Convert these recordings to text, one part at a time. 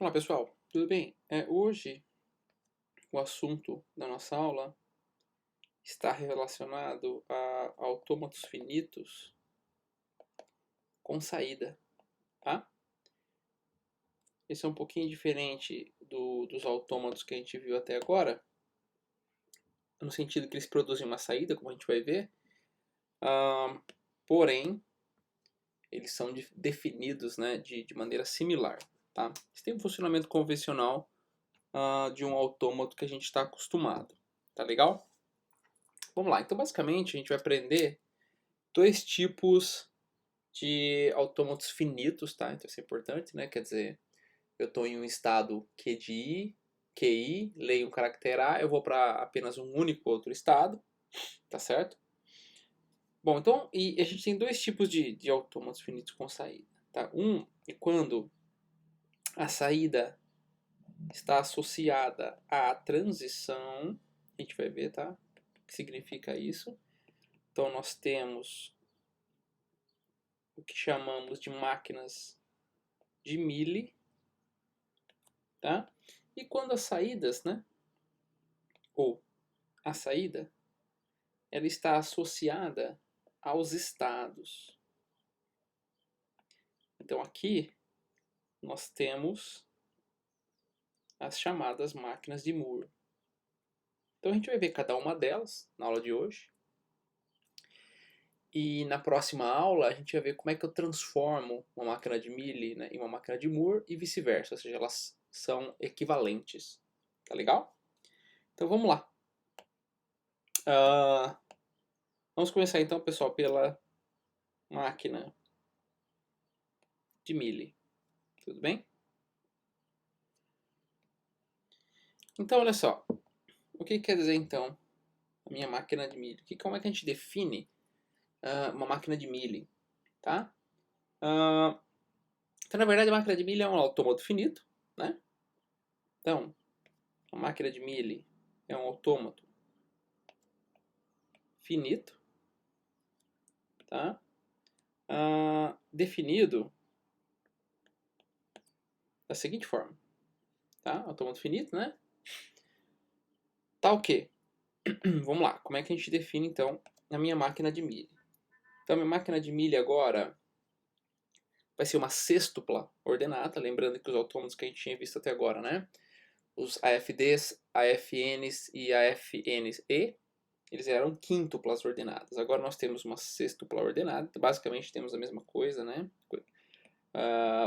Olá pessoal, tudo bem? Hoje o assunto da nossa aula está relacionado a autômatos finitos com saída, tá? Esse é um pouquinho diferente dos autômatos que a gente viu até agora, no sentido que eles produzem uma saída, como a gente vai ver, porém eles são definidos, né, de maneira similar, tá? Eles têm um funcionamento convencional de um autômato que a gente está acostumado, tá legal? Vamos lá, então basicamente a gente vai aprender dois tipos de autômatos finitos, tá? Então isso é importante, né? Quer dizer, eu estou em um estado QI, leio um caractere A, eu vou para apenas um único outro estado, tá certo? Bom, então, e a gente tem dois tipos de autômatos finitos com saída, tá? Um é quando a saída está associada à transição, a gente vai ver, tá? O que significa isso. Então nós temos o que chamamos de máquinas de Mealy, tá? E quando as saídas, né, ou a saída, ela está associada aos estados. Então aqui nós temos as chamadas máquinas de Moore. Então a gente vai ver cada uma delas na aula de hoje. E na próxima aula a gente vai ver como é que eu transformo uma máquina de Mealy, né, em uma máquina de Moore e vice-versa, ou seja, elas são equivalentes. Tá legal? Então vamos lá. Vamos começar então, pessoal, pela máquina de Mealy. Tudo bem? Então, olha só. O que quer dizer, então, a minha máquina de Mealy? Como é que a gente define uma máquina de Mealy? Tá? Então, na verdade, a máquina de Mealy é um autômato finito, né? Então, a máquina de Mealy é um autômato finito, tá? Definido da seguinte forma, tá? Autômato finito, né? Tá o quê? Vamos lá, como é que a gente define, então, a minha máquina de Mealy? Então, a minha máquina de Mealy agora vai ser uma sextupla ordenada, lembrando que os autômatos que a gente tinha visto até agora, né? Os AFDs, AFNs e AFNE, eles eram quíntuplas ordenadas. Agora nós temos uma sextupla ordenada, basicamente temos a mesma coisa, né?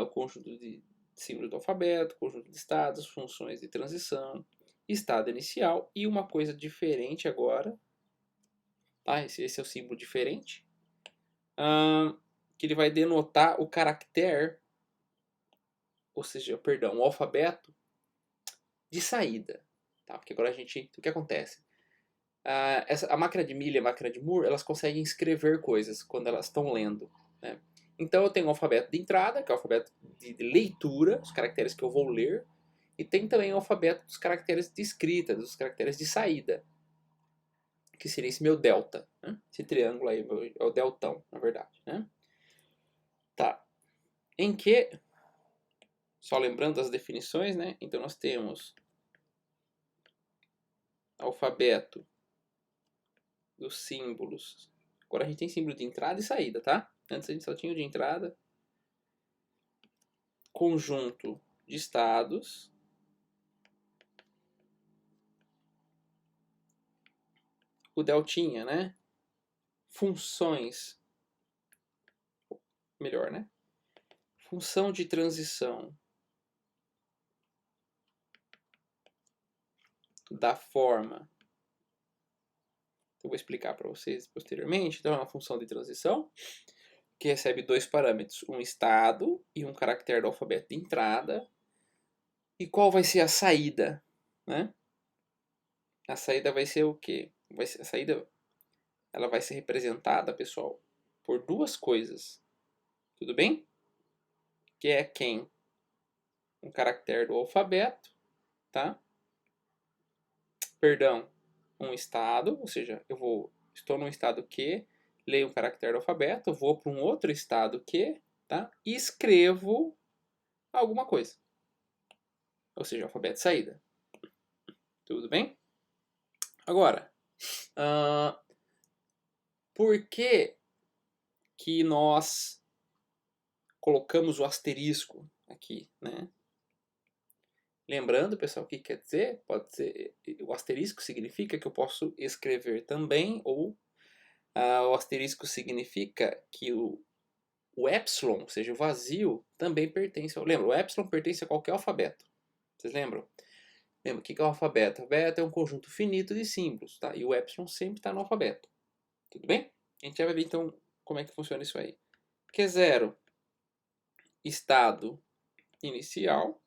O conjunto de símbolos do alfabeto, conjunto de estados, funções de transição, estado inicial e uma coisa diferente agora, tá? Esse é o símbolo diferente, que ele vai denotar o caractere, ou seja, perdão, o alfabeto de saída, tá? Porque agora o que acontece? A máquina de Mealy e a máquina de Moore, elas conseguem escrever coisas quando elas estão lendo, né? Então eu tenho o alfabeto de entrada, que é o alfabeto de leitura, os caracteres que eu vou ler, e tem também o alfabeto dos caracteres de escrita, dos caracteres de saída, que seria esse meu delta, né? Esse triângulo aí é o deltão, na verdade, né? Tá. Em que, só lembrando as definições, né? Então nós temos alfabeto dos símbolos. Agora a gente tem símbolo de entrada e saída, tá? Antes a gente só tinha o de entrada. Conjunto de estados. O deltinha, né? Funções. Melhor, né? Função de transição da forma. Eu vou explicar para vocês posteriormente. Então é uma função de transição que recebe dois parâmetros, um estado e um caractere do alfabeto de entrada. E qual vai ser a saída, né? A saída vai ser o quê? A saída ela vai ser representada, pessoal, por duas coisas. Tudo bem? Que é quem? Um caractere do alfabeto, tá? Perdão, um estado, ou seja, estou num estado Q, leio um caractere do alfabeto, vou para um outro estado Q, tá? E escrevo alguma coisa. ou seja, o alfabeto de saída. Tudo bem? Agora, por que nós colocamos o asterisco aqui, né? Lembrando, pessoal, o que quer dizer? Pode ser, o asterisco significa que eu posso escrever também, ou o asterisco significa que o epsilon, ou seja, o vazio, também pertence ao... Lembra, o epsilon pertence a qualquer alfabeto. Vocês lembram? Lembra, o que é o alfabeto? O alfabeto é um conjunto finito de símbolos, tá? E o epsilon sempre está no alfabeto. Tudo bem? A gente já vai ver, então, como é que funciona isso aí. Q0, estado inicial.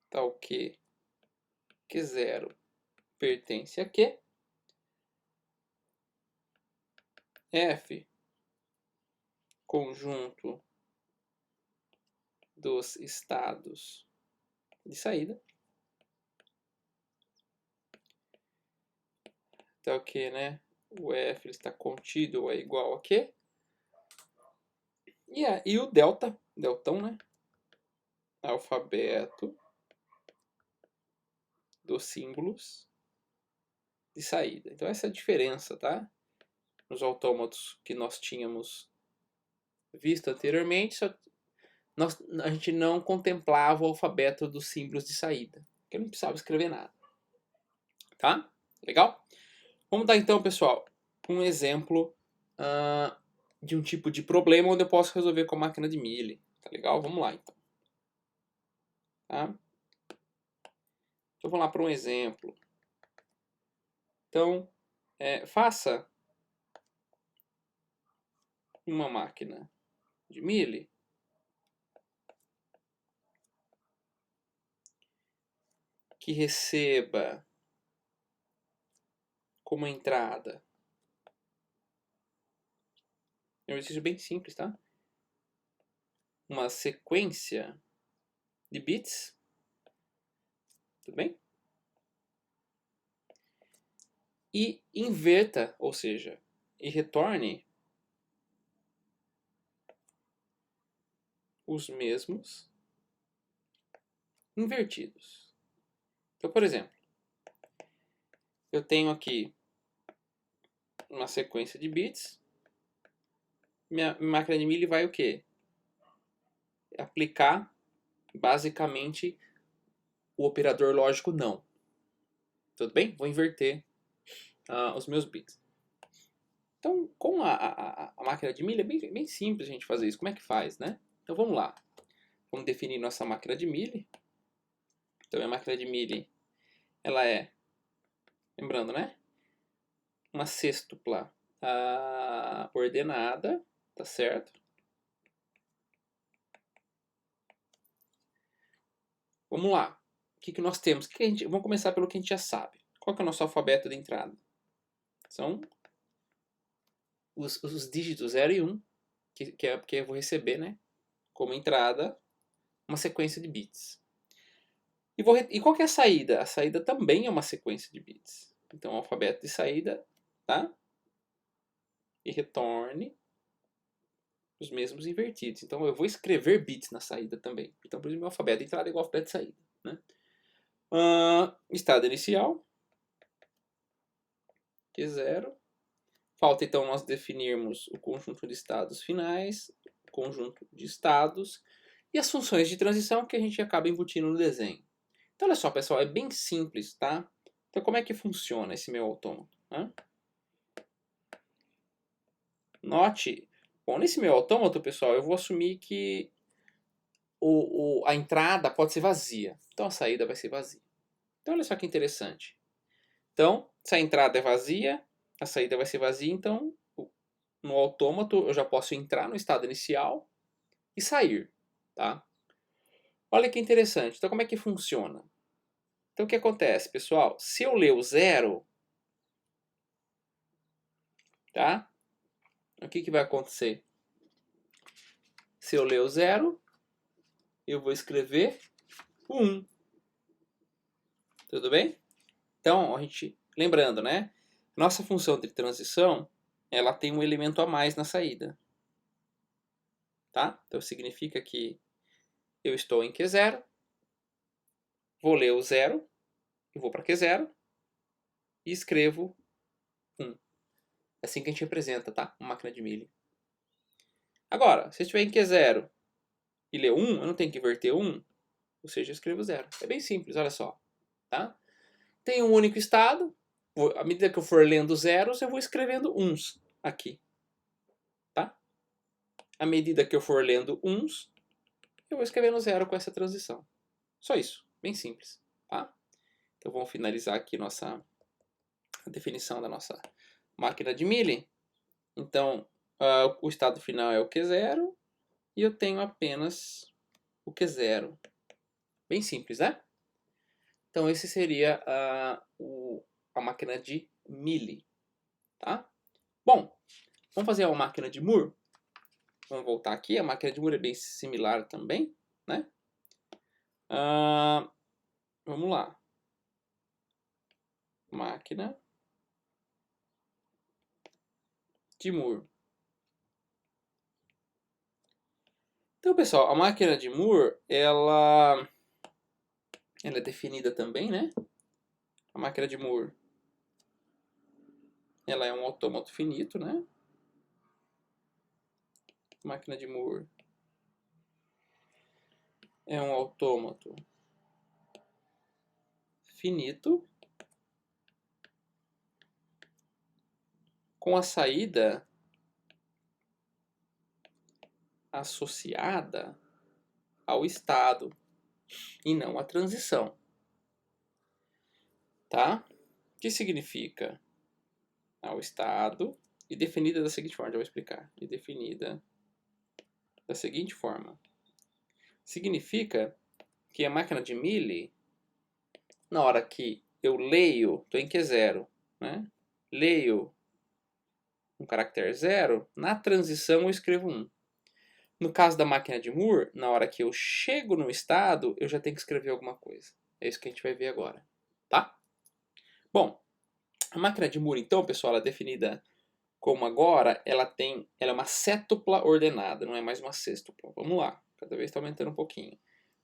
Tal que Q0 pertence a Q. F, conjunto dos estados de saída. Tal que, né? O F está contido ou é igual a Q. E o delta, deltão, né? Alfabeto dos símbolos de saída. Então essa é a diferença, tá? Nos autômatos que nós tínhamos visto anteriormente, a gente não contemplava o alfabeto dos símbolos de saída, porque eu não precisava escrever nada. Tá? Legal? Vamos dar então, pessoal, um exemplo de um tipo de problema onde eu posso resolver com a máquina de Mealy. Tá legal? Vamos lá, então. Tá? Então, vamos lá para um exemplo. Então, faça uma máquina de Mealy que receba como entrada, é um exercício bem simples, tá? Uma sequência de bits, tudo bem? E inverta, ou seja, e retorne os mesmos invertidos. Então, por exemplo, eu tenho aqui uma sequência de bits. Minha máquina de Mealy vai o quê? Aplicar, basicamente, o operador lógico não. Tudo bem? Vou inverter os meus bits. Então, com a máquina de Mealy é bem simples a gente fazer isso. Como é que faz, né? Então, vamos lá. Vamos definir nossa máquina de Mealy. Então, a máquina de Mealy, ela é, lembrando, né? Uma sextupla ordenada, tá certo? Vamos lá. O que nós temos? Vamos começar pelo que a gente já sabe. Qual que é o nosso alfabeto de entrada? São os dígitos 0 e 1, que eu vou receber, né? Como entrada, uma sequência de bits. E qual que é a saída? A saída também é uma sequência de bits. Então, o alfabeto de saída, tá? E retorne os mesmos invertidos. Então, eu vou escrever bits na saída também. Então, por exemplo, meu alfabeto de entrada é igual ao alfabeto de saída, né? Estado inicial, Q0. Falta, então, nós definirmos o conjunto de estados finais, o conjunto de estados e as funções de transição que a gente acaba embutindo no desenho. Então, olha só, pessoal, é bem simples, tá? Então, como é que funciona esse meu autômato? Né? Note, bom, nesse meu autômato, pessoal, eu vou assumir que a entrada pode ser vazia. Então, a saída vai ser vazia. Então, olha só que interessante. Então, se a entrada é vazia, a saída vai ser vazia, então, no autômato, eu já posso entrar no estado inicial e sair, tá? Olha que interessante. Então, como é que funciona? Então, o que acontece, pessoal? Se eu ler o 0, tá? O que vai acontecer? Se eu ler o 0, eu vou escrever 1. Tudo bem? Então, a gente, lembrando, né? Nossa função de transição, ela tem um elemento a mais na saída. Tá? Então, significa que eu estou em Q0, vou ler o 0, e vou para Q0, e escrevo 1. É assim que a gente representa, tá? Uma máquina de Mealy. Agora, se eu estiver em Q0 e ler 1, eu não tenho que inverter 1, ou seja, eu escrevo 0. É bem simples, olha só. Tá? Tem um único estado, à medida que eu for lendo zeros, eu vou escrevendo uns aqui. Tá? À medida que eu for lendo uns, eu vou escrevendo 0 com essa transição. Só isso, bem simples. Tá? Então vamos finalizar aqui a definição da nossa máquina de Mealy. Então, o estado final é o Q0 e eu tenho apenas o Q0. Bem simples, né? Então, esse seria a máquina de Mealy. Tá? Bom, vamos fazer uma máquina de Moore. Vamos voltar aqui. A máquina de Moore é bem similar também, né? Vamos lá. Máquina de Moore. Então, pessoal, a máquina de Moore, ela é definida também, né? A máquina de Moore, ela é um autômato finito, né? A máquina de Moore é um autômato finito com a saída associada ao estado e não à transição. Tá? O que significa ao estado e definida da seguinte forma, já vou explicar. E definida da seguinte forma. Significa que a máquina de Mealy, na hora que eu leio, estou em Q0, né? Leio um caractere 0, na transição eu escrevo 1. No caso da máquina de Moore, na hora que eu chego no estado, eu já tenho que escrever alguma coisa. É isso que a gente vai ver agora, tá? Bom, a máquina de Moore, então, pessoal, ela é definida como agora, ela é uma sétupla ordenada, não é mais uma sextupla. Vamos lá, cada vez está aumentando um pouquinho.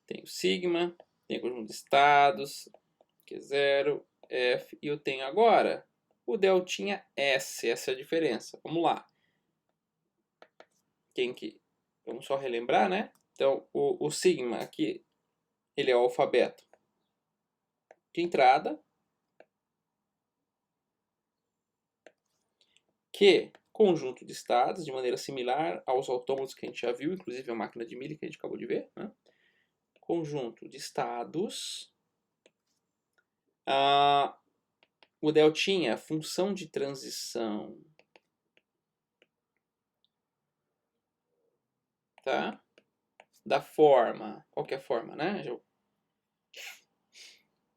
Tem o sigma, tem o conjunto de estados, Q0, F, e eu tenho agora o deltinha S, essa é a diferença. Vamos lá. Vamos só relembrar, né? Então, o sigma aqui, ele é o alfabeto de entrada, que conjunto de estados, de maneira similar aos autômatos que a gente já viu, inclusive a máquina de Mealy que a gente acabou de ver, né? Conjunto de estados. O deltinha, função de transição, tá? Da forma, qualquer forma, né?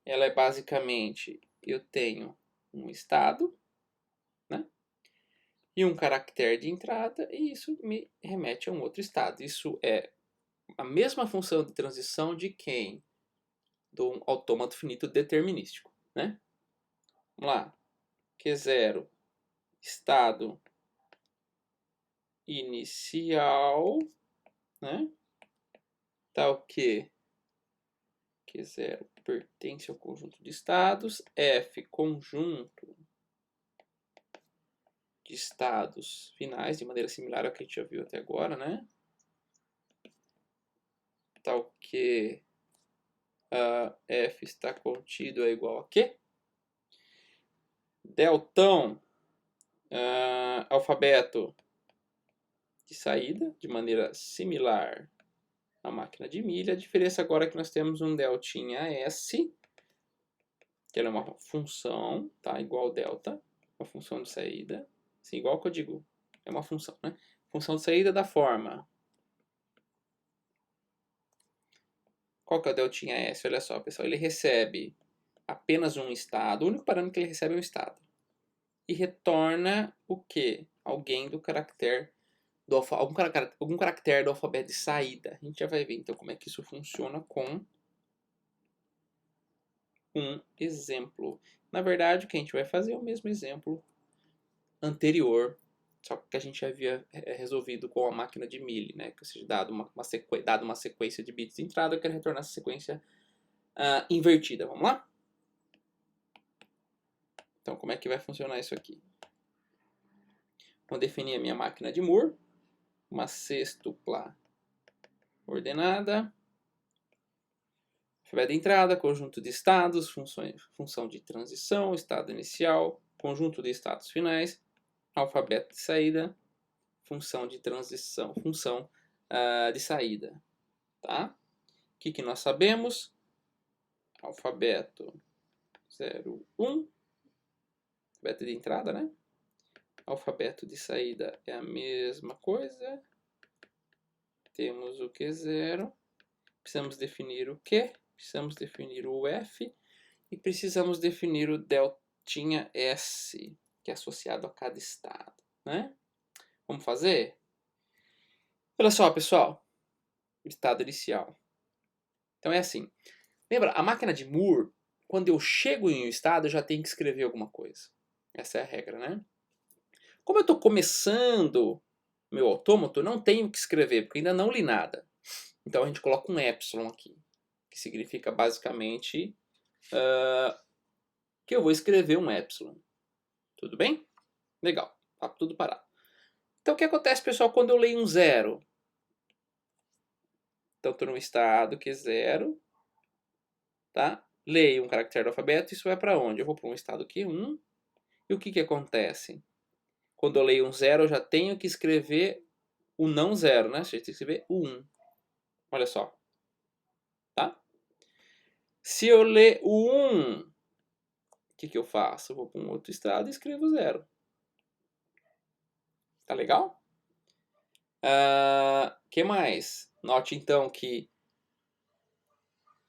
Ela é basicamente, eu tenho um estado, né? E um caractere de entrada, e isso me remete a um outro estado. Isso é a mesma função de transição de quem? Do autômato finito determinístico, né? Vamos lá. Q0, estado inicial, né? Tá o quê? Q0 pertence ao conjunto de estados. F, conjunto de estados finais, de maneira similar ao que a gente já viu até agora, né? Tal que F está contido é igual a quê? Deltão, alfabeto de saída, de maneira similar à máquina de Mealy. A diferença agora é que nós temos um deltinha S, que ela é uma função, tá? Igual delta, uma função de saída. Assim, igual que eu digo, é uma função, né? Função de saída da forma. Qual que é o deltinha S? Olha só, pessoal, ele recebe apenas um estado, o único parâmetro que ele recebe é um estado. E retorna o quê? Alguém do caractere algum caractere do alfabeto de saída. A gente já vai ver então como é que isso funciona com um exemplo. Na verdade, o que a gente vai fazer é o mesmo exemplo anterior Só que a gente havia resolvido com a máquina de Mealy, né? Que seja dado uma sequência de bits de entrada, eu quero retornar essa sequência invertida. Vamos lá? Então, como é que vai funcionar isso aqui? Vou definir a minha máquina de Moore, uma sextupla ordenada, alfabeto de entrada, conjunto de estados, função de transição, estado inicial, conjunto de estados finais, alfabeto de saída, função de transição, função de saída. Tá? O que nós sabemos? Alfabeto 0, 1, alfabeto de entrada, né? Alfabeto de saída é a mesma coisa. Temos o Q0. Precisamos definir o Q. Precisamos definir o F. E precisamos definir o deltinha S, que é associado a cada estado, né? Vamos fazer? Olha só, pessoal. Estado inicial. Então é assim. Lembra, a máquina de Moore, quando eu chego em um estado, eu já tenho que escrever alguma coisa. Essa é a regra, né? Como eu estou começando meu autômato, eu não tenho que escrever, porque ainda não li nada. Então a gente coloca um epsilon aqui, que significa basicamente que eu vou escrever um epsilon. Tudo bem? Legal, tá tudo parado. Então o que acontece, pessoal, quando eu leio um zero? Então estou num estado que é zero, tá? Leio um caractere do alfabeto, isso vai para onde? Eu vou para um estado aqui, 1. E o que acontece? Quando eu leio um zero, eu já tenho que escrever o não zero, né? Você tem que escrever o 1. Olha só. Tá? Se eu ler o 1, o que eu faço? Eu vou para um outro estado e escrevo 0. Tá legal? Que mais? Note então que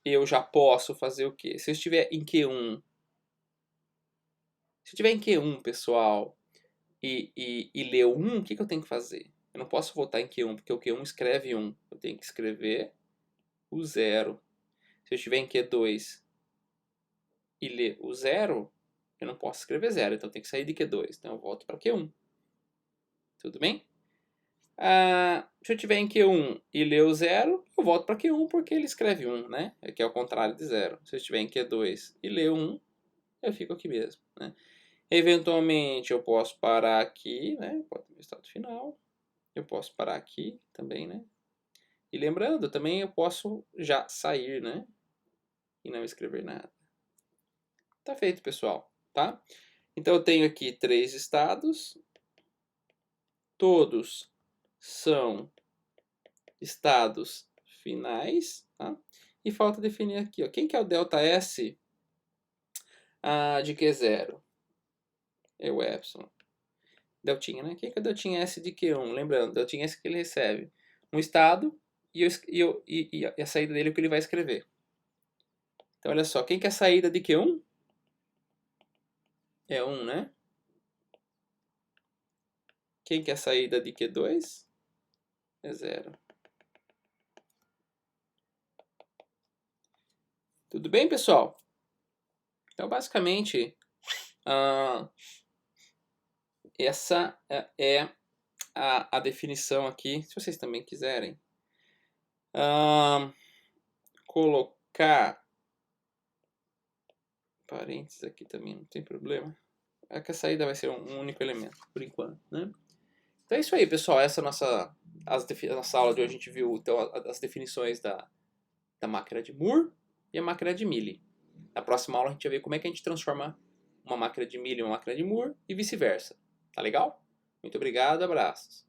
eu já posso fazer o quê? Se eu estiver em Q1, pessoal, e ler o 1, o que eu tenho que fazer? Eu não posso voltar em Q1, porque o Q1 escreve 1. Eu tenho que escrever o 0. Se eu estiver em Q2 e ler o 0, eu não posso escrever 0, então eu tenho que sair de Q2. Então eu volto para Q1. Tudo bem? Se eu estiver em Q1 e ler o 0, eu volto para Q1 porque ele escreve 1, né? Que é o contrário de 0. Se eu estiver em Q2 e ler o 1, eu fico aqui mesmo, né? Eventualmente eu posso parar aqui, né? Pode ter o estado final. Eu posso parar aqui também, né? E lembrando, também eu posso já sair, né? E não escrever nada. Tá feito, pessoal, tá? Então eu tenho aqui 3 estados. Todos são estados finais, tá? E falta definir aqui, ó, quem que é o delta S de Q0? É o epsilon. Deltinha, né? Quem que é o deltinha S de Q1? Lembrando, deltinha S que ele recebe um estado e a saída dele é o que ele vai escrever. Então, olha só, quem que é a saída de Q1? É 1, né? Quem que é a saída de Q2? É 0. Tudo bem, pessoal? Então, basicamente, essa é a definição aqui. Se vocês também quiserem colocar parênteses aqui também, não tem problema. É que a saída vai ser um único elemento, por enquanto, né? Então é isso aí, pessoal. Essa é a nossa aula de hoje. A gente viu então, as definições da máquina de Moore e a máquina de Mealy. Na próxima aula a gente vai ver como é que a gente transforma uma máquina de Mealy em uma máquina de Moore e vice-versa. Tá legal? Muito obrigado, abraços.